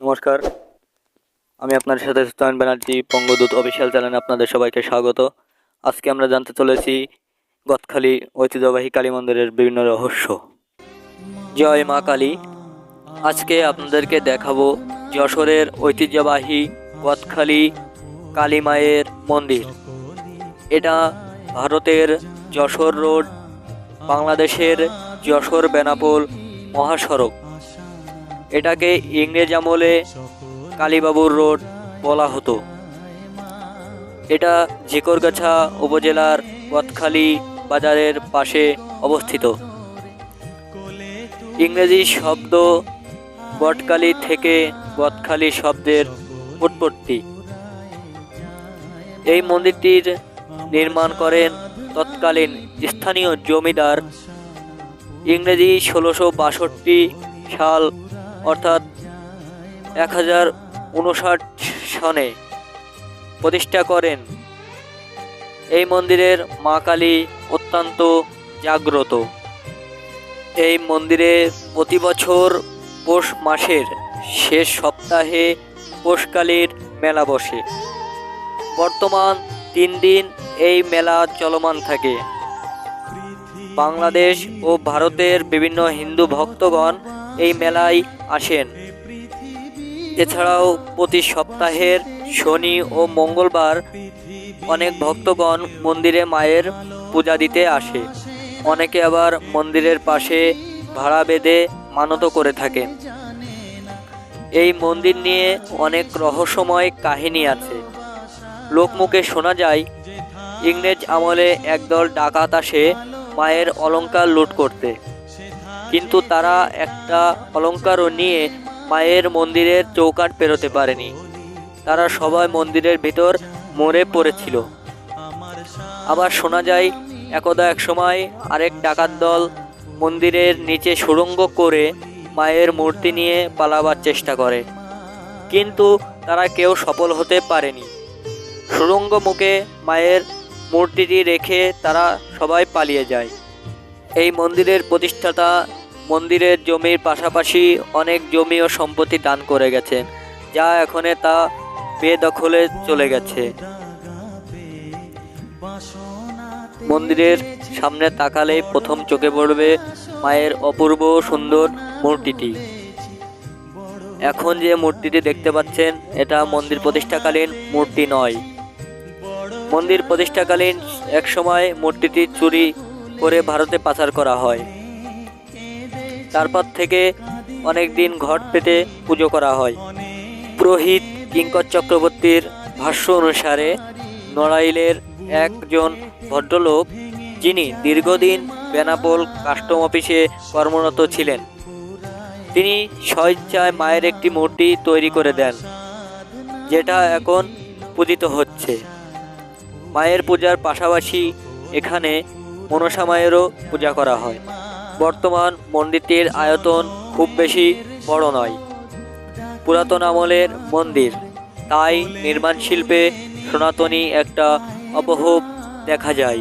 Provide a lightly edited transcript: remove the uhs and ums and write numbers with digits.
নমস্কার, আমি আপনার সাথে সুস্থান ব্যানার্জি, বঙ্গদূত অফিসিয়াল চ্যানেলে আপনাদের সবাইকে স্বাগত। আজকে আমরা জানতে চলেছি গদখালি ঐতিহ্যবাহী কালী মন্দিরের বিভিন্ন রহস্য। জয় মা কালী। আজকে আপনাদেরকে দেখাবো যশোরের ঐতিহ্যবাহী গদখালি কালী মায়ের মন্দির। এটা ভারতের যশোর রোড, বাংলাদেশের যশোর বেনাপোল মহাসড়ক। এটাকে ইংরেজ আমলে কালীবাবুর রোড বলা হতো। এটা ঝিকরগাছা উপজেলার গদখালি বাজারের পাশে অবস্থিত। ইংরেজি শব্দ গডকালি থেকে গদখালি শব্দের উৎপত্তি। এই মন্দিরটির নির্মাণ করেন তৎকালীন স্থানীয় জমিদার। ইংরেজি 1662 সাল অর্থাৎ 1059 সনে প্রতিষ্ঠা করেন। এই মন্দিরের মা কালী অত্যন্ত জাগ্রত। এই মন্দিরে প্রতি বছর পৌষ মাসের শেষ সপ্তাহে পৌষকালীর মেলা বসে। বর্তমান 3 দিন এই মেলা চলমান থাকে। বাংলাদেশ ও ভারতের বিভিন্ন হিন্দু ভক্তগণ এই মেলায় আসেন। এছাড়াও প্রতি সপ্তাহের শনি ও মঙ্গলবার অনেক ভক্তগণ মন্দিরে মায়ের পূজা দিতে আসে। অনেকে আবার মন্দিরের পাশে ভাড়া বেঁধে মানত করে থাকেন। এই মন্দির নিয়ে অনেক রহস্যময় কাহিনী আছে। লোকমুখে শোনা যায়, ইংরেজ আমলে একদল ডাকাত আসে মায়ের অলংকার লুট করতে, কিন্তু তারা একটা অলংকারও নিয়ে মায়ের মন্দিরের চৌকাঠ পেরোতে পারেনি। তারা সবাই মন্দিরের ভিতর মরে পড়েছিল। আবার শোনা যায়, একদা এক সময় আরেক ডাকাত দল মন্দিরের নিচে সুড়ঙ্গ করে মায়ের মূর্তি নিয়ে পালাবার চেষ্টা করে, কিন্তু তারা কেউ সফল হতে পারেনি। সুড়ঙ্গ মুখে মায়ের মূর্তিটি রেখে তারা সবাই পালিয়ে যায়। এই মন্দিরের প্রতিষ্ঠাতা মন্দিরের জমির পাশাপাশি অনেক জমি ও সম্পত্তি দান করে গেছেন, যা এখন তা বেদখলে চলে গেছে। মন্দিরের সামনে তাকালেই প্রথম চোখে পড়বে মায়ের অপূর্ব সুন্দর মূর্তিটি। এখন যে মূর্তিটি দেখতে পাচ্ছেন, এটা মন্দির প্রতিষ্ঠাকালীন মূর্তি নয়। মন্দির প্রতিষ্ঠাকালীন এক সময় মূর্তিটি চুরি করে ভারতে পাচার করা হয়। তারপর থেকে অনেক দিন ঘট পেতে পুজো করা হয়। পুরোহিত কিঙ্কর চক্রবর্তীর ভাষ্য অনুসারে নড়াইলের একজন ভদ্রলোক, যিনি দীর্ঘদিন বেনাপোল কাস্টম অফিসে কর্মরত ছিলেন, তিনি স্বেচ্ছায় মায়ের একটি মূর্তি তৈরি করে দেন, যেটা এখন পূজিত হচ্ছে। মায়ের পূজার পাশাপাশি এখানে মনসা মায়েরও পূজা করা হয়। বর্তমান মন্দিরটির আয়তন খুব বেশি বড় নয়। পুরাতন আমলের মন্দির, তাই নির্মাণ শিল্পে সনাতনী একটা অবহব দেখা যায়।